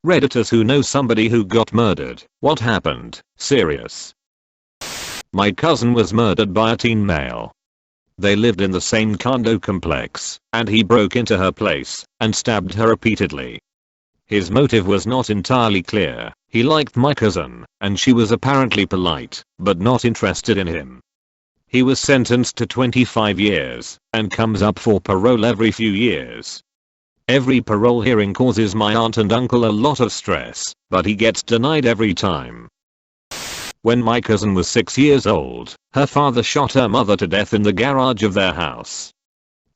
Redditors who know somebody who got murdered. What happened? Serious. My cousin was murdered by a teen male. They lived in the same condo complex, and he broke into her place and stabbed her repeatedly. His motive was not entirely clear. He liked my cousin, and she was apparently polite, but not interested in him. He was sentenced to 25 years, and comes up for parole every few years. Every parole hearing causes my aunt and uncle a lot of stress, but he gets denied every time. When my cousin was 6 years old, her father shot her mother to death in the garage of their house.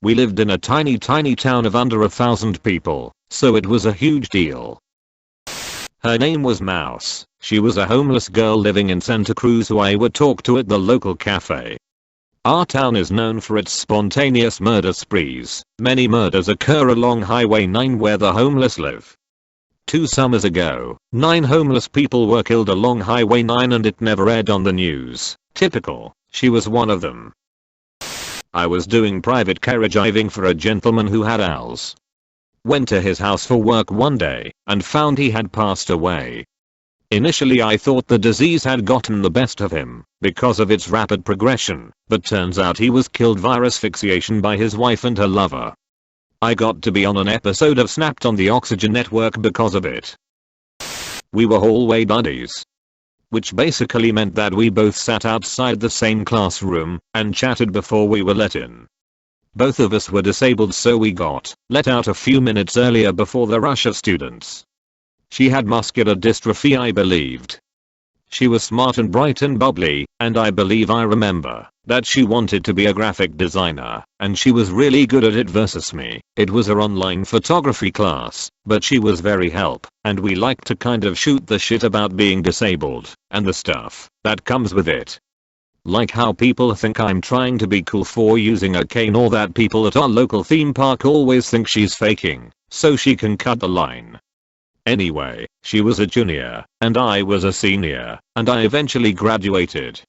We lived in a tiny town of under 1,000 people, so it was a huge deal. Her name was Mouse. She was a homeless girl living in Santa Cruz who I would talk to at the local cafe. Our town is known for its spontaneous murder sprees. Many murders occur along Highway 9 where the homeless live. 2 summers ago, 9 homeless people were killed along Highway 9 and it never aired on the news. Typical. She was one of them. I was doing private caregiving for a gentleman who had owls. Went to his house for work one day and found he had passed away. Initially I thought the disease had gotten the best of him because of its rapid progression, but turns out he was killed via asphyxiation by his wife and her lover. I got to be on an episode of Snapped on the Oxygen Network because of it. We were hallway buddies, which basically meant that we both sat outside the same classroom and chatted before we were let in. Both of us were disabled, so we got let out a few minutes earlier before the rush of students. She had muscular dystrophy, I believed. She was smart and bright and bubbly, and I believe I remember that she wanted to be a graphic designer, and she was really good at it versus me. It was her online photography class, but she was very help, and we liked to kind of shoot the shit about being disabled and the stuff that comes with it. Like how people think I'm trying to be cool for using a cane, or that people at our local theme park always think she's faking so she can cut the line. Anyway, she was a junior, and I was a senior, and I eventually graduated.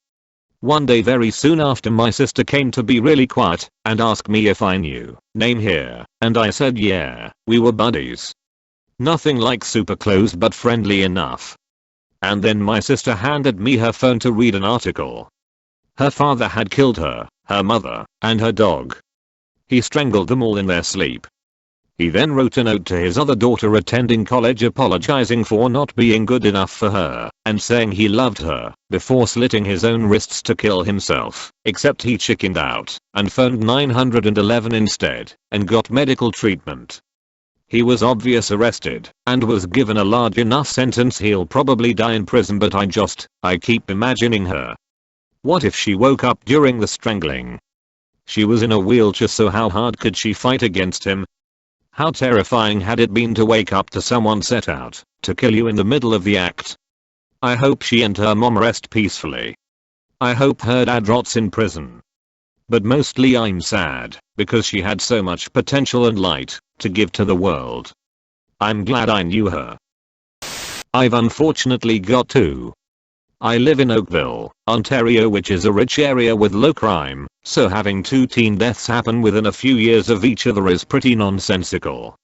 One day very soon after, my sister came to be really quiet and asked me if I knew name here, and I said yeah, we were buddies. Nothing like super close but friendly enough. And then my sister handed me her phone to read an article. Her father had killed her mother, and her dog. He strangled them all in their sleep. He then wrote a note to his other daughter attending college apologizing for not being good enough for her and saying he loved her, before slitting his own wrists to kill himself, except he chickened out and phoned 911 instead and got medical treatment. He was obviously arrested and was given a large enough sentence he'll probably die in prison, but I keep imagining her. What if she woke up during the strangling? She was in a wheelchair, so how hard could she fight against him? How terrifying had it been to wake up to someone set out to kill you in the middle of the act? I hope she and her mom rest peacefully. I hope her dad rots in prison. But mostly I'm sad because she had so much potential and light to give to the world. I'm glad I knew her. I've unfortunately got to. I live in Oakville, Ontario, which is a rich area with low crime, so having 2 teen deaths happen within a few years of each other is pretty nonsensical.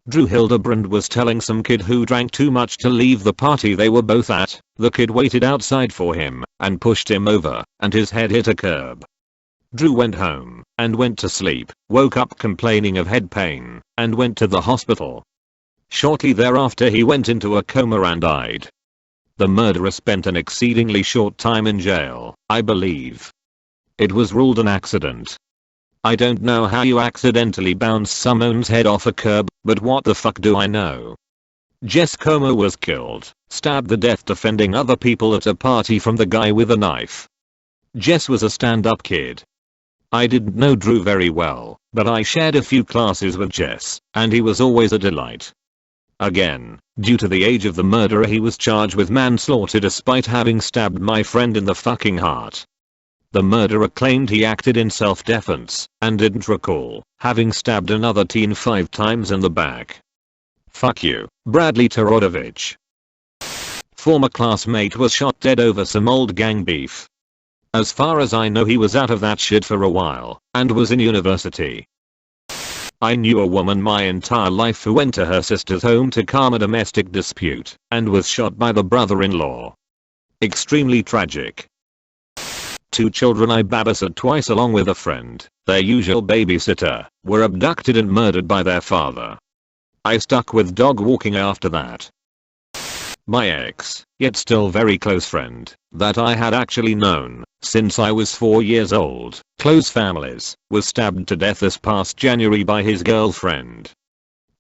Drew Hildebrand was telling some kid who drank too much to leave the party they were both at. The kid waited outside for him and pushed him over, and his head hit a curb. Drew went home and went to sleep, woke up complaining of head pain, and went to the hospital. Shortly thereafter he went into a coma and died. The murderer spent an exceedingly short time in jail, I believe. It was ruled an accident. I don't know how you accidentally bounce someone's head off a curb, but what the fuck do I know? Jess Comer was killed, stabbed to death defending other people at a party from the guy with a knife. Jess was a stand-up kid. I didn't know Drew very well, but I shared a few classes with Jess, and he was always a delight. Again, due to the age of the murderer, he was charged with manslaughter despite having stabbed my friend in the fucking heart. The murderer claimed he acted in self-defense and didn't recall having stabbed another teen 5 times in the back. Fuck you, Bradley Torodovich. Former classmate was shot dead over some old gang beef. As far as I know, he was out of that shit for a while and was in university. I knew a woman my entire life who went to her sister's home to calm a domestic dispute and was shot by the brother-in-law. Extremely tragic. 2 children I babysat twice along with a friend, their usual babysitter, were abducted and murdered by their father. I stuck with dog walking after that. My ex, yet still very close friend, that I had actually known since I was 4 years old, close families, was stabbed to death this past January by his girlfriend.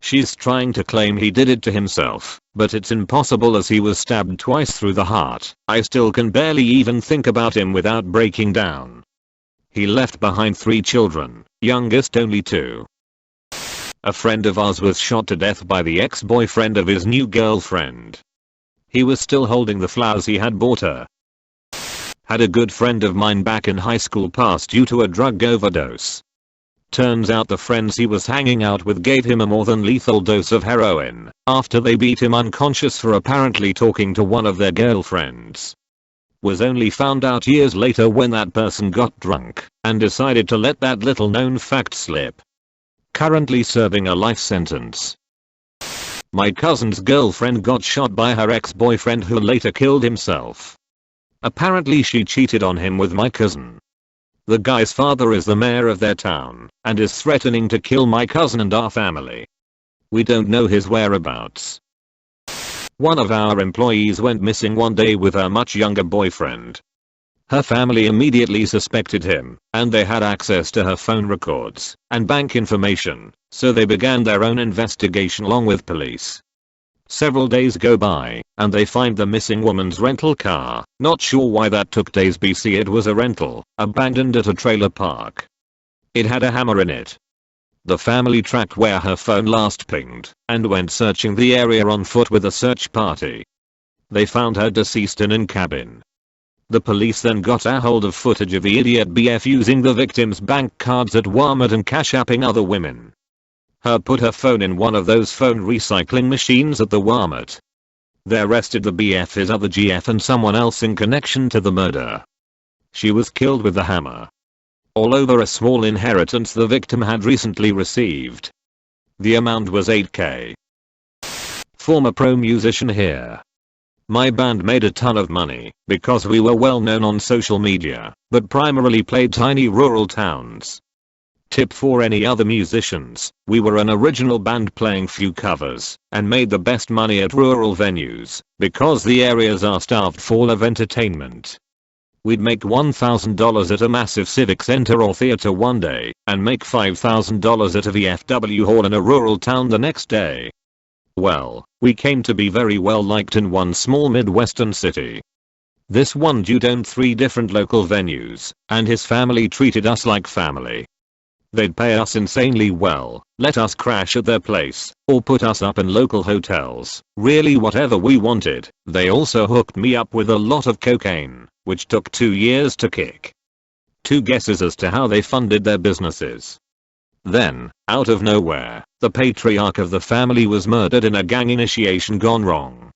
She's trying to claim he did it to himself, but it's impossible as he was stabbed twice through the heart. I still can barely even think about him without breaking down. He left behind 3 children, youngest only 2. A friend of ours was shot to death by the ex-boyfriend of his new girlfriend. He was still holding the flowers he had bought her. Had a good friend of mine back in high school pass due to a drug overdose. Turns out the friends he was hanging out with gave him a more than lethal dose of heroin after they beat him unconscious for apparently talking to one of their girlfriends. Was only found out years later when that person got drunk and decided to let that little known fact slip. Currently serving a life sentence. My cousin's girlfriend got shot by her ex-boyfriend who later killed himself. Apparently she cheated on him with my cousin. The guy's father is the mayor of their town and is threatening to kill my cousin and our family. We don't know his whereabouts. One of our employees went missing one day with her much younger boyfriend. Her family immediately suspected him, and they had access to her phone records and bank information, so they began their own investigation along with police. Several days go by, and they find the missing woman's rental car. Not sure why that took days BC. It was a rental, abandoned at a trailer park. It had a hammer in it. The family tracked where her phone last pinged, and went searching the area on foot with a search party. They found her deceased in an cabin. The police then got a hold of footage of the idiot BF using the victim's bank cards at Walmart and cash apping other women. Her put her phone in one of those phone recycling machines at the Walmart. They arrested the BF, his other GF and someone else in connection to the murder. She was killed with the hammer. All over a small inheritance the victim had recently received. The amount was $8K. Former pro musician here. My band made a ton of money because we were well known on social media, but primarily played tiny rural towns. Tip for any other musicians, we were an original band playing few covers, and made the best money at rural venues, because the areas are starved full of entertainment. We'd make $1,000 at a massive civic center or theater one day, and make $5,000 at a VFW hall in a rural town the next day. Well, we came to be very well liked in one small Midwestern city. This one dude owned 3 different local venues, and his family treated us like family. They'd pay us insanely well, let us crash at their place, or put us up in local hotels, really whatever we wanted. They also hooked me up with a lot of cocaine, which took 2 years to kick. 2 guesses as to how they funded their businesses. Then, out of nowhere, the patriarch of the family was murdered in a gang initiation gone wrong.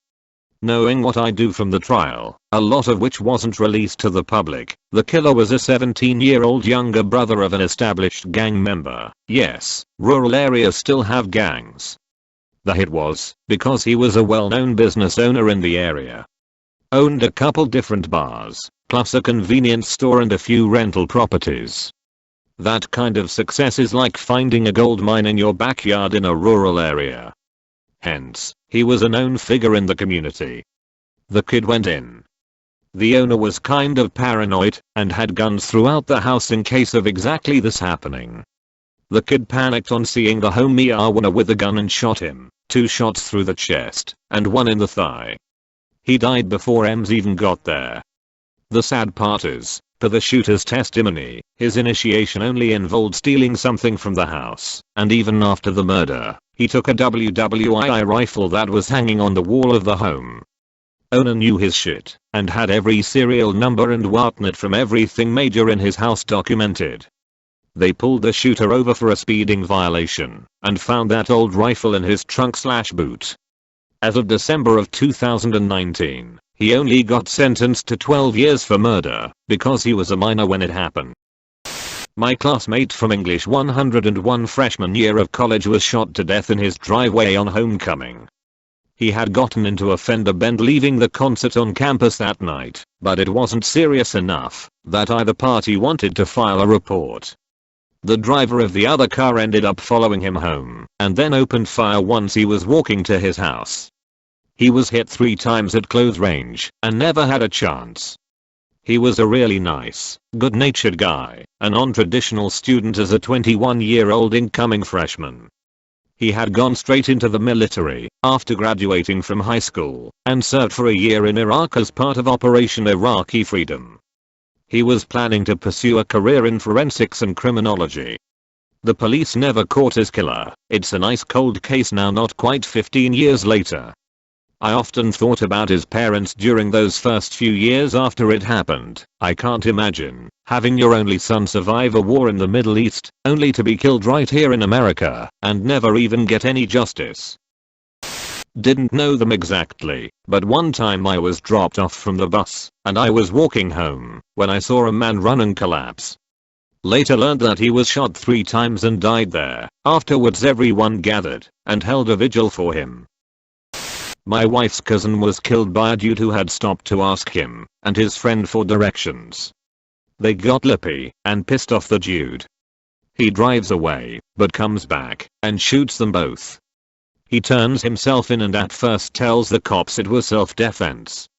Knowing what I do from the trial, a lot of which wasn't released to the public, the killer was a 17-year-old younger brother of an established gang member. Yes, rural areas still have gangs. The hit was because he was a well-known business owner in the area. Owned a couple different bars, plus a convenience store and a few rental properties. That kind of success is like finding a gold mine in your backyard in a rural area. Hence, he was a known figure in the community. The kid went in. The owner was kind of paranoid and had guns throughout the house in case of exactly this happening. The kid panicked on seeing the homie owner with a gun and shot him, 2 shots through the chest and 1 in the thigh. He died before Ems even got there. The sad part is, per the shooter's testimony, his initiation only involved stealing something from the house, and even after the murder, he took a WWII rifle that was hanging on the wall of the home. Owner knew his shit, and had every serial number and whatnot from everything major in his house documented. They pulled the shooter over for a speeding violation, and found that old rifle in his trunk/boot. As of December of 2019, he only got sentenced to 12 years for murder, because he was a minor when it happened. My classmate from English 101 freshman year of college was shot to death in his driveway on homecoming. He had gotten into a fender bend leaving the concert on campus that night, but it wasn't serious enough that either party wanted to file a report. The driver of the other car ended up following him home and then opened fire once he was walking to his house. He was hit 3 times at close range and never had a chance. He was a really nice, good-natured guy, a non-traditional student as a 21-year-old incoming freshman. He had gone straight into the military after graduating from high school and served for a year in Iraq as part of Operation Iraqi Freedom. He was planning to pursue a career in forensics and criminology. The police never caught his killer. It's a nice cold case now, not quite 15 years later. I often thought about his parents during those first few years after it happened. I can't imagine having your only son survive a war in the Middle East, only to be killed right here in America, and never even get any justice. Didn't know them exactly, but one time I was dropped off from the bus, and I was walking home, when I saw a man run and collapse. Later learned that he was shot 3 times and died there. Afterwards everyone gathered and held a vigil for him. My wife's cousin was killed by a dude who had stopped to ask him and his friend for directions. They got lippy and pissed off the dude. He drives away, but comes back and shoots them both. He turns himself in and at first tells the cops it was self-defense.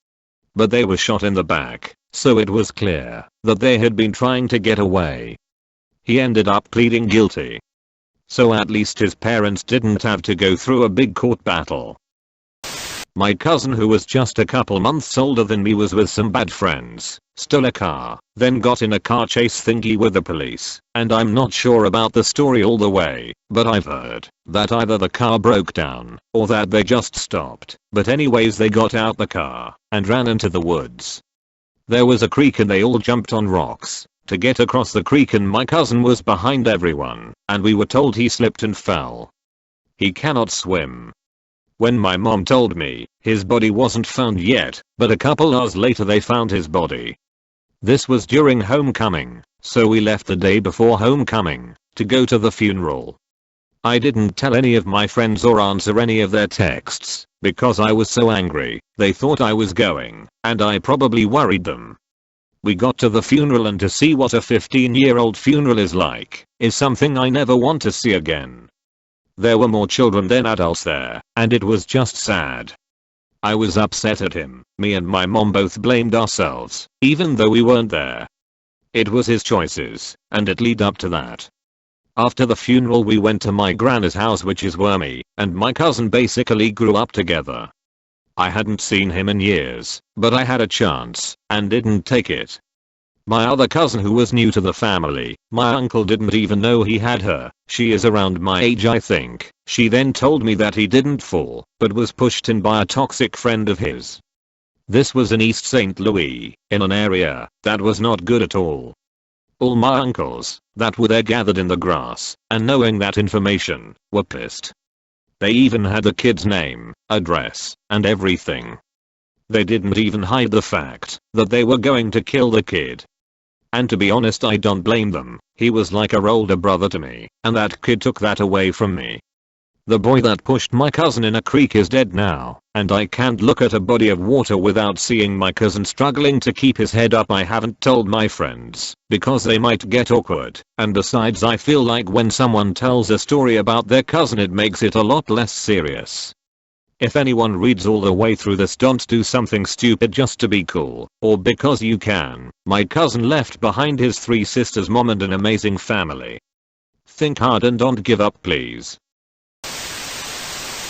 But they were shot in the back, so it was clear that they had been trying to get away. He ended up pleading guilty. So at least his parents didn't have to go through a big court battle. My cousin, who was just a couple months older than me, was with some bad friends, stole a car, then got in a car chase thingy with the police, and I'm not sure about the story all the way, but I've heard that either the car broke down or that they just stopped, but anyways they got out the car and ran into the woods. There was a creek and they all jumped on rocks to get across the creek, and my cousin was behind everyone, and we were told he slipped and fell. He cannot swim. When my mom told me, his body wasn't found yet, but a couple hours later they found his body. This was during homecoming, so we left the day before homecoming to go to the funeral. I didn't tell any of my friends or answer any of their texts because I was so angry. They thought I was going, and I probably worried them. We got to the funeral, and to see what a 15-year-old funeral is like is something I never want to see again. There were more children than adults there, and it was just sad. I was upset at him. Me and my mom both blamed ourselves, even though we weren't there. It was his choices, and it led up to that. After the funeral we went to my granny's house, which is where me and my cousin basically grew up together. I hadn't seen him in years, but I had a chance and didn't take it. My other cousin, who was new to the family, my uncle didn't even know he had her. She is around my age, I think. She then told me that he didn't fall, but was pushed in by a toxic friend of his. This was in East St. Louis, in an area that was not good at all. All my uncles that were there gathered in the grass, and knowing that information, were pissed. They even had the kid's name, address, and everything. They didn't even hide the fact that they were going to kill the kid. And to be honest, I don't blame them. He was like a older brother to me, and that kid took that away from me. The boy that pushed my cousin in a creek is dead now, and I can't look at a body of water without seeing my cousin struggling to keep his head up. I haven't told my friends because they might get awkward, and besides I feel like when someone tells a story about their cousin it makes it a lot less serious. If anyone reads all the way through this, don't do something stupid just to be cool, or because you can. My cousin left behind his 3 sisters, mom, and an amazing family. Think hard and don't give up, please.